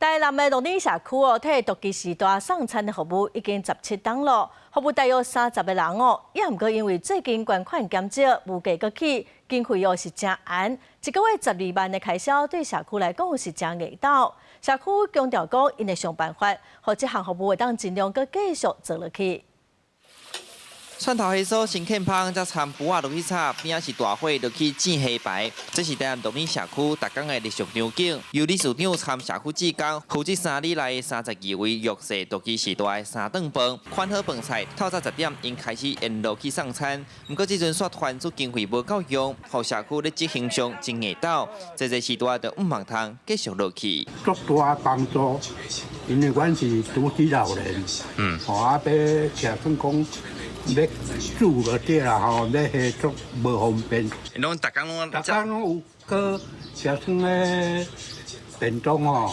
台南的乐里社区替毒鸡时代送餐的服务已经17档了，服务大约30个人也毋过因为最近捐款减少，物价搁起，经费是真悬，一个月12万的开销对社区来讲是真硬斗。社区强调讲，因会想办法，让这项服务会当尽量搁继续做落去。 蒜头黑酥新健芳，再掺布仔落去炒，边仔是大火落去煎虾排。这是台南独立社区逐天的日常场景。由理事长参社区志工，负责3日内32位弱势独居时代3顿饭，款好饭菜。透早10点因开始沿路去送餐，不过这阵煞传出经费无够用，互社区咧执行上真硬斗。这个时代就唔望通继续落去。足大帮助，因为阮是独居老人，啊，要吃算讲。 要煮就对啦吼，要下足无方便。拢逐工拢有个吃算的便当吼，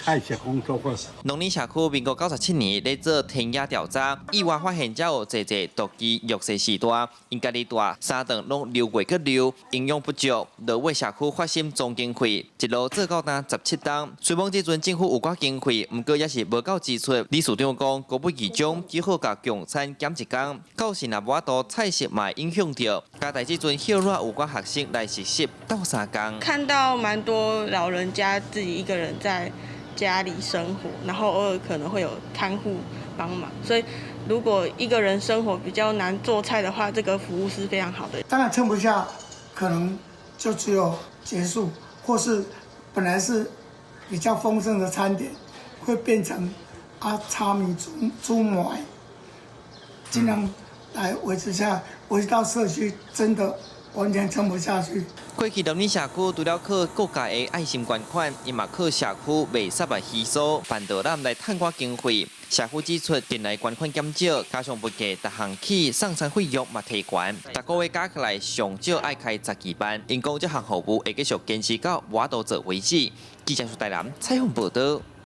菜食工作个。农林社区民国97年咧做田野调查，意外发现，才有侪独居弱势时代，因家己大3顿拢流过去流，营养不足，就为社区发心总经费，一路做到单17档。虽望这阵政府有寡经费，毋过也是无够支出。理事长讲，国不其中，只好甲共餐减一工，到时若无法度菜色嘛影响到。加在这阵歇热有寡学生来实习斗3工。看到蛮多老人家自己一个人在家里生活，然后偶尔可能会有看护帮忙，所以如果一个人生活比较难做菜的话，这个服务是非常好的。当然撑不下，可能就只有结束，或是本来是比较丰盛的餐点，会变成炒米煮糜，尽量来维持到社区真的。 完全撑不下去。过去农林社区除了靠各界的爱心捐款，伊嘛靠社区卖杀的稀疏、办导览来趁寡经费。社区指出，近来捐款减少，加上物价逐项起，送餐费用嘛提悬，逐个月加起来上少爱开12万。因讲这项服务会继续坚持到无法度做为止。记者苏台南采访报道。